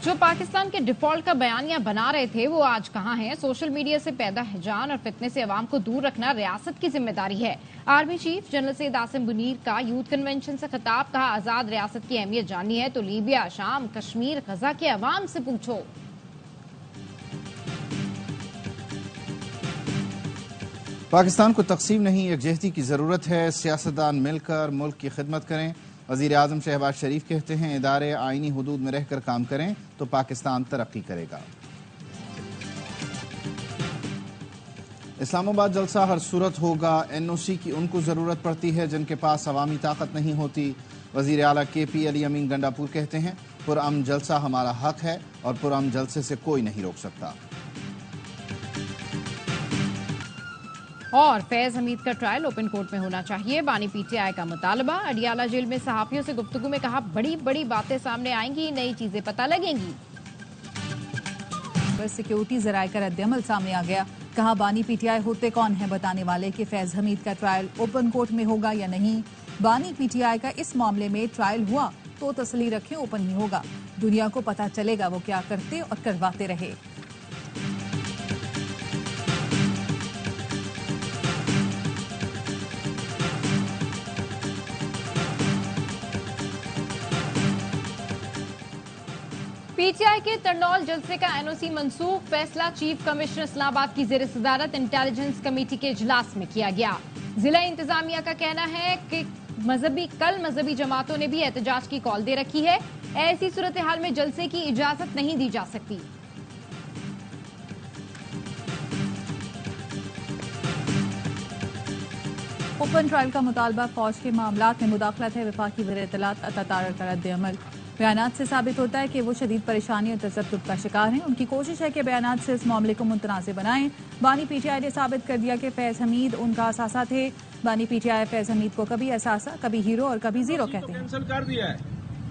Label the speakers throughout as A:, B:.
A: जो पाकिस्तान के डिफॉल्ट का बयानिया बना रहे थे वो आज कहां हैं? सोशल मीडिया से पैदा हिजान और फितने से अवाम को दूर रखना रियासत की जिम्मेदारी है। Army chief general Syed Asim Munir का यूथ कन्वेंशन से खिताब, कहा आजाद रियासत की अहमियत जाननी है तो लीबिया, शाम, कश्मीर, गजा के अवाम से पूछो।
B: पाकिस्तान को तकसीम नहीं, यकजहती की जरूरत है। सियासतदान मिलकर मुल्क की खिदमत करें। वजीर आजम शहबाज शरीफ कहते हैं इदारे आईनी हुदूद में रहकर काम करें तो पाकिस्तान तरक्की करेगा। इस्लामाबाद जलसा हर सूरत होगा। NOC की उनको जरूरत पड़ती है जिनके पास अवामी ताकत नहीं होती। वजीर आला KP अली अमीन गंडापुर कहते हैं पुरअमन जलसा हमारा हक है और पुरअमन जलसे से कोई नहीं रोक सकता।
A: और फैज हमीद का ट्रायल ओपन कोर्ट में होना चाहिए, बानी PTI का मुतालबा। अडियाला जेल में सहाफियों से गुफ्तगू में कहा बड़ी बड़ी बातें सामने आएंगी, नई चीजें पता लगेंगी।
C: सिक्योरिटी जराये का रद्दअमल सामने आ गया, कहा बानी PTI होते कौन है बताने वाले कि फैज हमीद का ट्रायल ओपन कोर्ट में होगा या नहीं। बानी PTI का इस मामले में ट्रायल हुआ तो तसली रखें ओपन ही होगा, दुनिया को पता चलेगा वो क्या करते और करवाते रहे।
A: PTI के तरनौल जलसे का NOC मंसूख, फैसला चीफ कमिश्नर इस्लामाबाद की जेर सदारत इंटेलिजेंस कमेटी के इजलास में किया गया। जिला इंतजामिया का कहना है कि मजहबी जमातों ने भी एहतजाज की कॉल दे रखी है, ऐसी सूरत हाल में जलसे की इजाजत नहीं दी जा सकती।
C: ओपन ट्रायल का मुतालबा फौज के मामलात में मुदाखलत है। वफाकी वज़ीर इत्तलात अता तारड़ का रद्दअमल, बयानात से साबित होता है कि वो शदीद परेशानी और तशद्दुद का शिकार हैं। उनकी कोशिश है कि बयानात से इस मामले को मुतनाज़ बनाएं। बानी PTI ने साबित कर दिया कि फैज हमीद उनका असासा थे। बानी PTI फैज हमीद को कभी असासा, कभी हीरो और कभी जीरो कहते हैं।
D: कैंसिल कर दिया है,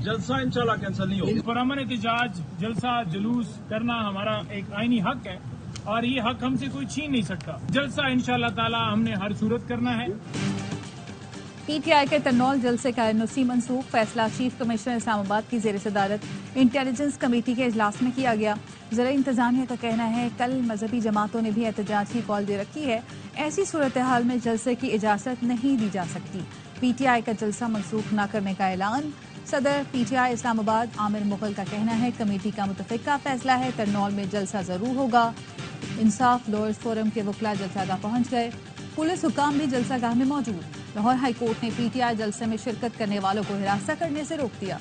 D: जलसा इंशाल्लाह कैंसिल नहीं होगा। पुरअमन एहतजाज, जलसा, जुलूस करना हमारा एक आईनी हक है और ये हक हमसे कोई छीन नहीं सकता। जलसा इंशाल्लाह ताला हमने हर सूरत करना है।
C: PTI के तरनौल जलसे का NOC मंसूख, फैसला चीफ कमिश्नर इस्लामाबाद की जेर सदारत इंटेलिजेंस कमेटी के इजलास में किया गया। ज़रा इंतजामिया का कहना है कल मजहबी जमातों ने भी एहतजाज की कॉल दे रखी है, ऐसी सूरत हाल में जलसे की इजाज़त नहीं दी जा सकती। PTI का जलसा मंसूख न करने का ऐलान। सदर PTI इस्लामाबाद आमिर मुगल का कहना है कमेटी का मुतफ़िका फैसला है, तरनौल में जलसा जरूर होगा। इंसाफ लॉयर्स फोरम के वकला जलसागाह पहुंच गए, पुलिस हुकाम भी जलसागाह में मौजूद। लाहौर हाई कोर्ट ने PTI जलसे में शिरकत करने वालों को हिरासत करने से रोक दिया।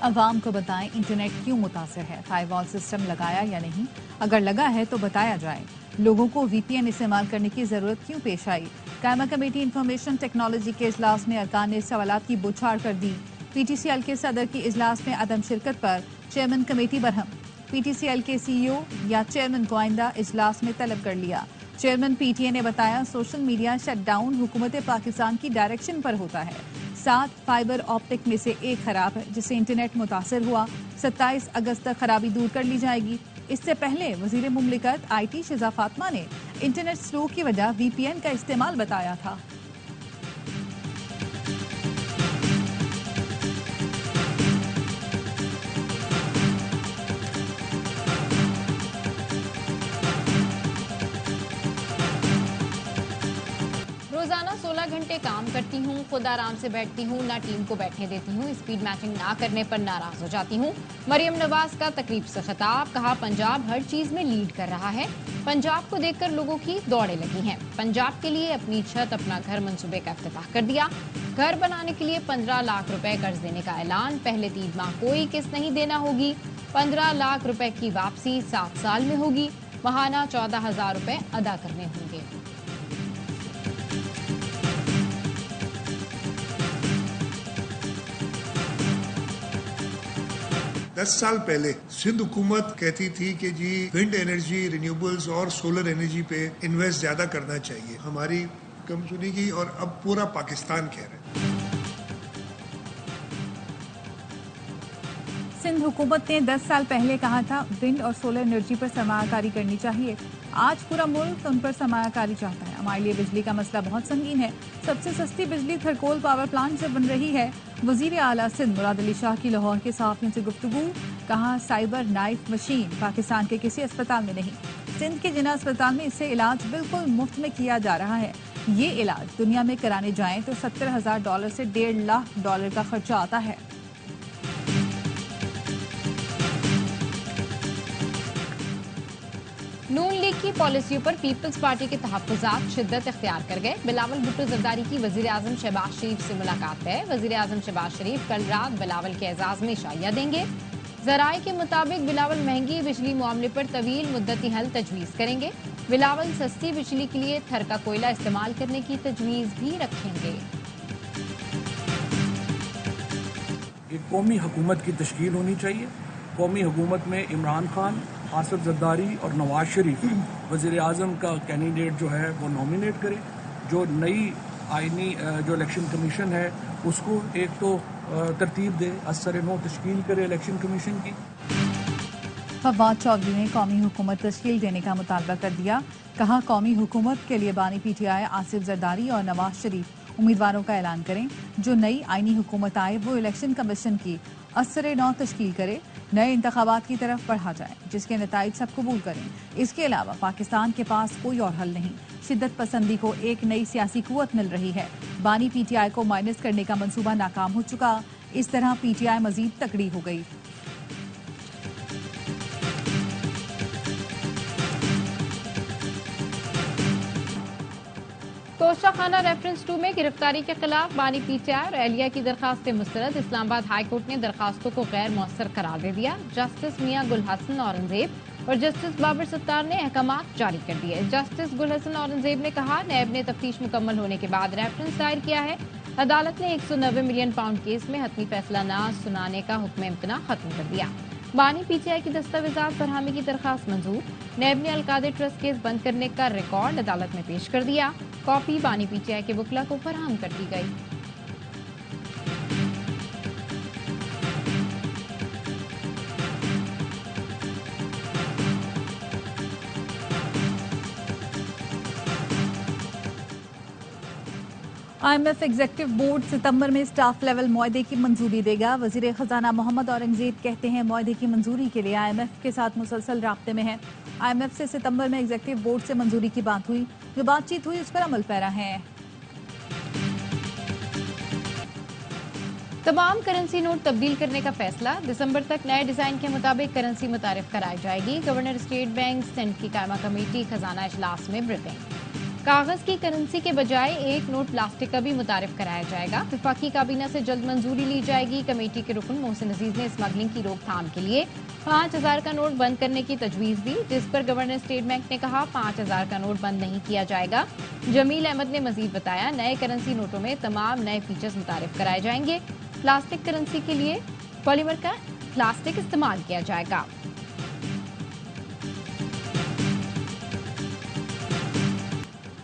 C: अवाम को बताएं इंटरनेट क्यों मुतासिर है, फायरवॉल सिस्टम लगाया या नहीं, अगर लगा है तो बताया जाए। लोगों को VPN इस्तेमाल करने की जरूरत क्यों पेश आई। कायमा कमेटी इंफॉर्मेशन टेक्नोलॉजी के इजलास में अरकान ने सवालात की बुछाड़ कर दी। PTCL के सदर की इजलास में अदम शिरकत पर चेयरमैन कमेटी बरहम। PTCL के CEO या चेयरमैन को आइंदा इजलास में तलब कर लिया। चेयरमैन PTA ने बताया सोशल मीडिया शटडाउन हुकूमत पाकिस्तान की डायरेक्शन पर होता है। 7 फाइबर ऑप्टिक में से एक खराब है जिससे इंटरनेट मुतासर हुआ। 27 अगस्त तक खराबी दूर कर ली जाएगी। इससे पहले वजीर मुमलिकत IT शिजा फातिमा ने इंटरनेट स्लो की वजह VPN का इस्तेमाल बताया था।
A: रोजाना 16 घंटे काम करती हूँ, खुद आराम से बैठती हूँ, ना टीम को बैठने देती हूँ, स्पीड मैचिंग ना करने पर नाराज हो जाती हूँ। मरियम नवाज का तकरीब से खिताब, कहा पंजाब हर चीज में लीड कर रहा है। पंजाब को देखकर लोगों की दौड़े लगी हैं। पंजाब के लिए अपनी छत, अपना घर मंसूबे का इफ्तिताह कर दिया। घर बनाने के लिए 15 लाख रुपए कर्ज देने का ऐलान, पहले 3 माह कोई किस्त नहीं देना होगी। 15 लाख रुपए की वापसी 7 साल में होगी। माहाना 14,000 रुपए अदा करने होंगे।
E: 10 साल पहले सिंध हुकूमत कहती थी कि जी विंड एनर्जी, रिन्यूएबल्स और सोलर एनर्जी पे इन्वेस्ट ज्यादा करना चाहिए। हमारी कम सुनी गई और अब पूरा पाकिस्तान कह रहे हैं।
C: सिंध हुकूमत ने 10 साल पहले कहा था विंड और सोलर एनर्जी पर सरमायाकारी करनी चाहिए। आज पूरा मुल्क उन पर सरमायाकारी चाहता है। हमारे लिए बिजली का मसला बहुत संगीन है। सबसे सस्ती बिजली थरकोल पावर प्लांट से बन रही है। वजीर आला सिंध मुराद अली शाह की लाहौर के सहाफियों से गुफ्तगू। कहा साइबर नाइफ मशीन पाकिस्तान के किसी अस्पताल में नहीं, सिंध के जिना अस्पताल में इससे इलाज बिल्कुल मुफ्त में किया जा रहा है। ये इलाज दुनिया में कराने जाएं तो $70,000 से $1.5 लाख का खर्चा आता है।
A: नून लीग की पॉलिसियों पर पीपल्स पार्टी के तहफ्फुज़ात शिद्दत इख्तियार कर गए। बिलावल भुट्टो जरदारी की वजीर आजम शहबाज शरीफ से मुलाकात है। वजीर आजम शहबाज शरीफ कल रात बिलावल के एजाज में शाइया देंगे। जराये के मुताबिक बिलावल महंगी बिजली मामले पर तवील मुद्दती हल तजवीज़ करेंगे। बिलावल सस्ती बिजली के लिए थर का कोयला इस्तेमाल करने की तजवीज़ भी रखेंगे।
F: एक कौमी हुकूमत की तश्कील होनी चाहिए। कौमी हुकूमत में इमरान खान, आसिफ जरदारी और नवाज शरीफ वज़ीर आज़म का कैंडिडेट जो है वो नॉमिनेट करे। जो नई आईनी जो इलेक्शन कमीशन है उसको एक तो तरतीब दे, असर-ए-नौ तश्कील करे इलेक्शन कमीशन की।
C: फवाद चौधरी ने कौमी हुकूमत तश्कील देने का मुतालबा कर दिया। कहा कौमी हुकूमत के लिए बानी पीटीआई आसिफ जरदारी और नवाज शरीफ उम्मीदवारों का ऐलान करें। जो नई आईनी हुकूमत आए वो इलेक्शन कमीशन की असर-ए-नौ तश्कील करे, नए इंतखाबात की तरफ बढ़ा जाए जिसके नताइज सब कबूल करें। इसके अलावा पाकिस्तान के पास कोई और हल नहीं। शिद्दत पसंदी को एक नई सियासी कुव्वत मिल रही है। बानी पीटीआई को माइनस करने का मंसूबा नाकाम हो चुका। इस तरह पीटीआई मजीद तकड़ी हो गई।
A: तोशाखाना रेफरेंस 2 में गिरफ्तारी के खिलाफ बानी पीटीआई और एहलिया की दरखास्तें मुस्तरद। इस्लामाबाद हाई कोर्ट ने दरखास्तों को गैर मौसर करार दे दिया। जस्टिस मियां गुल हसन औरंगजेब और जस्टिस बाबर सत्तार ने अहकामात जारी कर दिए। जस्टिस गुल हसन औरंगजेब ने कहा नैब ने तफ्तीश मुकम्मल होने के बाद रेफरेंस दायर किया है। अदालत ने 190 मिलियन पाउंड केस में हतमी फैसला न सुनाने का हुक्म इम्तना खत्म कर दिया। बानी पीटीआई की दस्तावेजात फरहमी की दरखास्त मंजूर। नैब ने अलकादे ट्रस्ट केस बंद करने का रिकॉर्ड अदालत में पेश कर दिया। कॉपी बानी पीटीआई के वकला को फराहम कर दी गई।
C: IMF एग्जीक्यूटिव बोर्ड सितंबर में स्टाफ लेवल मुआहदे की मंजूरी देगा। वजीर खजाना मोहम्मद औरंगजेब कहते हैं मुआहदे की मंजूरी के लिए IMF के साथ मुसलसल राब्ते में है। IMF से सितंबर में एग्जीक्यूटिव बोर्ड से मंजूरी की बात हुई। जो बातचीत हुई उस पर अमल पैरा है।
A: तमाम करेंसी नोट तब्दील करने का फैसला। दिसंबर तक नए डिजाइन के मुताबिक करेंसी मुतारिफ कराई जाएगी। गवर्नर स्टेट बैंक सेनेट की कायमा कमेटी खजाना इजलास में ब्रीफिंग। कागज की करेंसी के बजाय एक नोट प्लास्टिक का भी मुतारिफ कराया जाएगा। विफाकी काबीना से जल्द मंजूरी ली जाएगी। कमेटी के रुकन मोहसिन अजीज ने स्मगलिंग की रोकथाम के लिए 5000 का नोट बंद करने की तजवीज दी, जिस पर गवर्नर स्टेट बैंक ने कहा 5000 का नोट बंद नहीं किया जाएगा। जमील अहमद ने मजीद बताया नए करेंसी नोटों में तमाम नए फीचर्स मुतारिफ कराए जाएंगे। प्लास्टिक करेंसी के लिए पॉलीमर का प्लास्टिक इस्तेमाल किया जाएगा।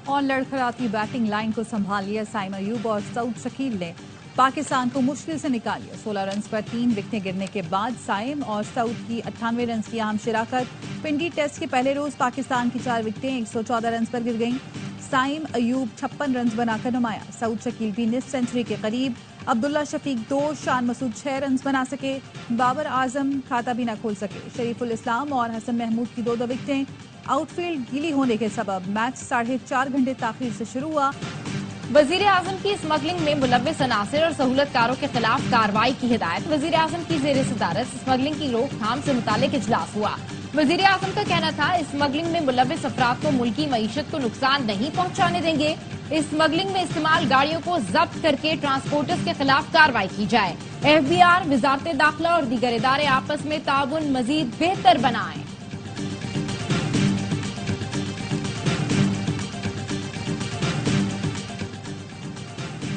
C: और लड़खड़ाती बैटिंग लाइन को संभाल लिया साइम अयूब और सऊद शकील ने पाकिस्तान को मुश्किल से निकाल लिया। 16 रन पर 3 विकेटें गिरने के बाद साइम और सऊद की 98 रन की अहम शिराकत। पिंडी टेस्ट के पहले रोज पाकिस्तान की 4 विकेटें 114 रन पर गिर गईं। साइम अयूब 56 रन बनाकर नुमाया। सऊद शकील भी निस्फ सेंचुरी के करीब। अब्दुल्ला शफीक 2, शान मसूद 6 रन बना सके। बाबर आजम खाता भी न खोल सके। शरीफुल इस्लाम और हसन महमूद की 2-2 विकेटें। आउटफील्ड गीली होने के सबब मैच 4.5 घंटे ताखीर से शुरू हुआ।
A: वजीर आजम की स्मगलिंग में मुलव्विस अनासिर और सहूलतकारों के खिलाफ कार्रवाई की हिदायत। वजीर आजम की जेर सदारत स्मगलिंग की रोकथाम से मुतालिक इजलास हुआ। वजीर आजम का कहना था स्मगलिंग में मुलव्विस अफराद को मुल्की मईशत को नुकसान नहीं पहुंचाने देंगे। इस स्मगलिंग में इस्तेमाल गाड़ियों को जब्त करके ट्रांसपोर्टर्स के खिलाफ कार्रवाई की जाए। FBI, वजारत दाखिला और दीगर इदारे आपस में ताउन मजीद बेहतर बनाएं।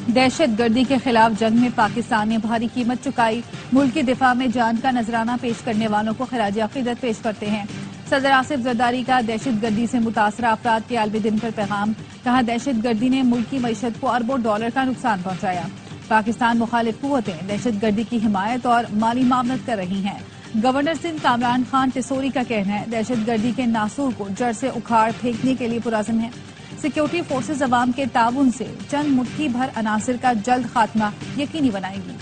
C: दहशत गर्दी के खिलाफ जंग में पाकिस्तान ने भारी कीमत चुकाई। मुल्क के दिफा में जान का नजराना पेश करने वालों को खराज अकीदत पेश करते हैं। सदर आसिफ जरदारी का दहशत गर्दी से मुतासरा अफराद के आलमी दिन पर पैगाम। कहा दहशत गर्दी ने मुल्क की मईशत को अरबों डॉलर का नुकसान पहुंचाया। पाकिस्तान मुखालिफ कुव्वतें दहशतगर्दी की हिमायत और माली मामलत कर रही हैं। गवर्नर सिंध कामरान खान टिसोरी का कहना है दहशतगर्दी के नासूर को जड़ से उखाड़ फेंकने के लिए पुरज़म है। सिक्योरिटी फोर्सेज अवाम के ताउन से चंद मुट्ठी भर अनासिर का जल्द खात्मा यकीनी बनाएंगी।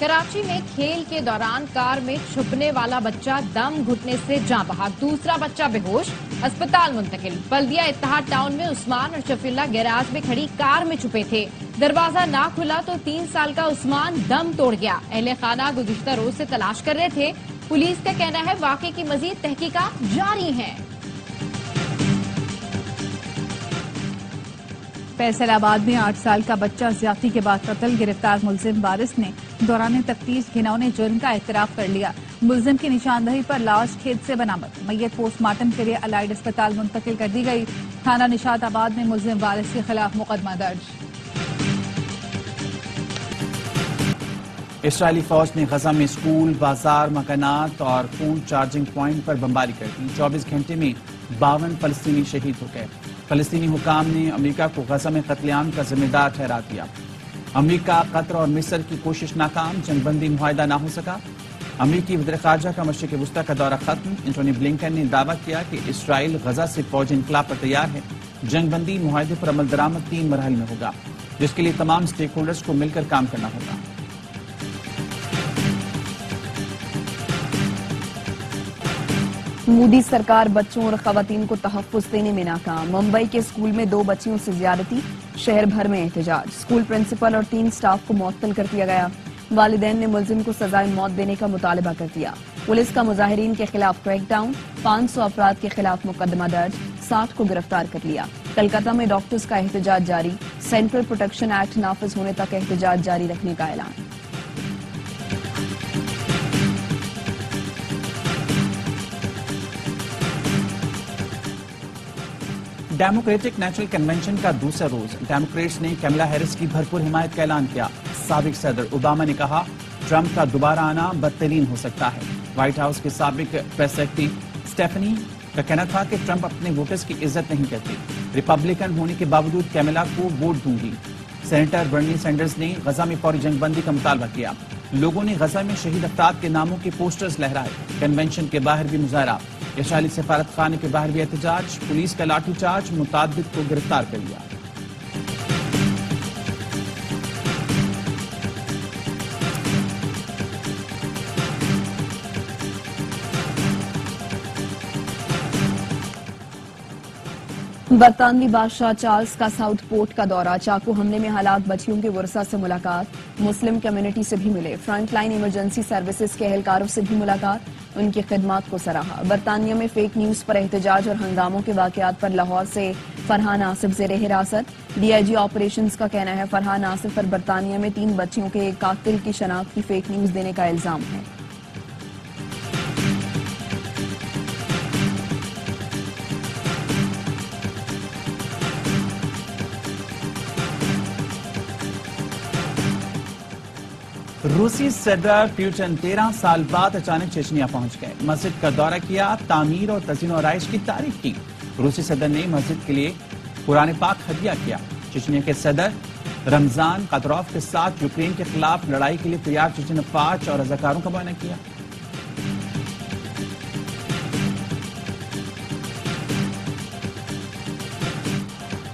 A: कराची में खेल के दौरान कार में छुपने वाला बच्चा दम घुटने से जाँ बहक, दूसरा बच्चा बेहोश, अस्पताल मुंतकिल। बल्दिया इत्तेहाद टाउन में उस्मान और शफीउल्लाह गैराज में खड़ी कार में छुपे थे। दरवाजा ना खुला तो 3 साल का उस्मान दम तोड़ गया। अहले खाना गुज़िश्ता रोज से तलाश कर रहे थे। पुलिस का कहना है वाक़े की मजीद तहकीकात जारी है।
C: फैसलाबाद में 8 साल का बच्चा ज्यादती के बाद कत्ल, गिरफ्तार मुलजिम वारिस ने दौरान तफ्तीश घिनौने जुर्म का एतराफ कर लिया। मुलजिम की निशानदही पर लाश खेत से बरामद, मैयत पोस्टमार्टम के लिए अलाइड अस्पताल मुंतकिल कर दी गई। थाना निशाताबाद में मुलजिम वारिस के खिलाफ मुकदमा दर्ज।
G: इसराइली फौज ने गजा में स्कूल, बाजार, मकानात और फोन चार्जिंग पॉइंट पर बमबारी कर दी। 24 घंटे में 52 फलस्तीनी शहीद हो गए। फलस्तीनी हुकाम ने अमेरिका को गजा में कत्लेआम का जिम्मेदार ठहरा दिया। अमेरिका, कतर और मिस्र की कोशिश नाकाम, जंगबंदी मुआहदा ना हो सका। अमेरिकी वज़ीर ख़ारजा का मशरिक़ वुस्ता का दौरा खत्म। एंटोनी ब्लिंकन ने दावा किया कि इसराइल गजा से फौजी इनकलाब पर तैयार है। जंगबंदी मुआहदे पर अमल दरामद 3 मरहल में होगा, जिसके लिए तमाम स्टेक होल्डर्स को मिलकर काम करना होगा।
H: मोदी सरकार बच्चों और खवातीन को तहफ़्फ़ुज़ देने में नाकाम। मुंबई के स्कूल में 2 बच्चियों से ज्यादती, शहर भर में एहतजाज। स्कूल प्रिंसिपल और 3 स्टाफ को मुअत्तल कर दिया गया। वालिदैन ने मुलजिम को सजाए मौत देने का मुतालबा कर दिया। पुलिस का मुजाहिरीन के खिलाफ क्रैकडाउन, 500 अफराद के खिलाफ मुकदमा दर्ज, 60 को गिरफ्तार कर लिया। कलकत्ता में डॉक्टर्स का एहतजाज जारी, सेंट्रल प्रोटेक्शन एक्ट नाफिज होने तक एहतजाज जारी रखने का ऐलान।
G: डेमोक्रेटिक नेशनल कन्वेंशन का दूसरा रोज डेमोक्रेट्स ने कमला हैरिस की भरपूर हिमायत का ऐलान किया। साबिक सदर ओबामा ने कहा ट्रंप का दोबारा आना बदतरीन हो सकता है। व्हाइट हाउस के साबिक प्रेस सेक्रेटरी स्टेफनी का कहना था कि ट्रंप अपने वोटर्स की इज्जत नहीं करते। रिपब्लिकन होने के बावजूद कैमिला को वोट दूंगी। सेनेटर बर्नी सैंडर्स ने गजा में फौरी जंगबंदी का मुतालबा किया। लोगों ने गजा में शहीद अफराद के नामों के पोस्टर्स लहराए। कन्वेंशन के बाहर भी मुजाहरा, इसराइली सफारत खाने के बाहर भी एहतजाज। पुलिस का लाठीचार्ज, मुतादिद को गिरफ्तार कर लिया।
H: बरतानवी बादशाह चार्ल्स का साउथ पोर्ट का दौरा, चाकू हमले में हलाक बच्चियों के वर्सा से मुलाकात, मुस्लिम कम्युनिटी से भी मिले। फ्रंटलाइन इमरजेंसी सर्विसेज के एहलकारों से भी मुलाकात, उनकी खिदमात को सराहा। बरतानिया में फेक न्यूज पर एहतजाज और हंगामों के वाकयात पर लाहौर से फरहान आसिफ जेर हिरासत। डीआईजी ऑपरेशंस का कहना है फरहान आसिफ पर बरतानिया में 3 बच्चियों के एक कातिल की शनाख्त की फेक न्यूज देने का इल्जाम है।
G: रूसी सदर पुतिन 13 साल बाद अचानक चेचनिया पहुंच गए। मस्जिद का दौरा किया, तामीर और तज़ीन और आराइश की तारीफ की। रूसी सदर ने मस्जिद के लिए कुरान पाक हदिया किया। चेचनिया के सदर रमजान कादरोव के साथ यूक्रेन के खिलाफ लड़ाई के लिए तैयार चेचन अफवाज और रजाकारों का बयान किया।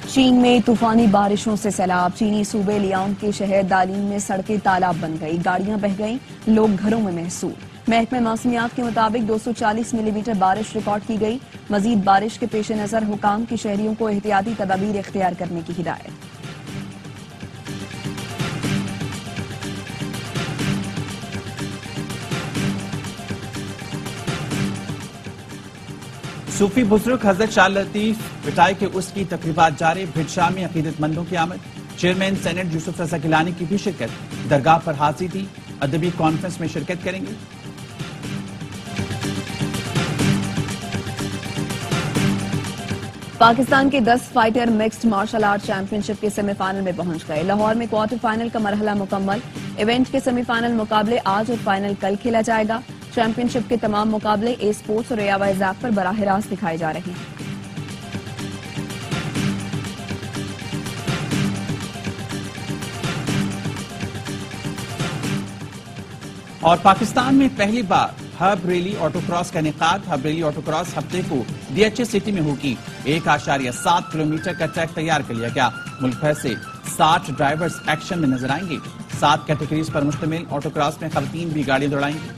H: चीन में तूफानी बारिशों से सैलाब, चीनी सूबे लियांग के शहर दालिन में सड़कें तालाब बन गई, गाड़ियां बह गईं, लोग घरों में महसूर। महकमे मौसमियात के मुताबिक 240 मिलीमीटर बारिश रिकॉर्ड की गई। मजीद बारिश के पेश नजर हुकाम की शहरियों को एहतियाती तदाबीर इख्तियार करने की हिदायत।
G: सूफी बुजुर्ग हजरत शाह लतीफ पिटाई के उसकी तकरीबात जारी। भिटशाह में अकीदतमंदों की आमद, चेयरमैन सेनेट यूसुफ रजा गिलानी की भी शिरकत, दरगाह पर हाजिरी दी। अदबी कॉन्फ्रेंस में शिरकत करेंगे।
H: पाकिस्तान के 10 fighter mixed martial art championship के सेमीफाइनल में पहुंच गए। लाहौर में क्वार्टर फाइनल का मरहला मुकम्मल। इवेंट के सेमीफाइनल मुकाबले आज और फाइनल कल खेला जाएगा। चैंपियनशिप के तमाम मुकाबले ए स्पोर्ट्स और एआईवाइज ऐप पर बराह रास्त दिखाए जा रहे हैं।
G: और पाकिस्तान में पहली बार हब रेली ऑटोक्रॉस का इनेकाद। हब रेली ऑटोक्रॉस हफ्ते को डीएचए सिटी में होगी। 1.7 किलोमीटर का ट्रैक तैयार कर लिया गया। मुल्क भर से 60 ड्राइवर्स एक्शन में नजर आएंगे। 7 कैटेगरीज पर मुश्तमिल ऑटोक्रॉस में खवातीन भी गाड़ी दौड़ाएंगी।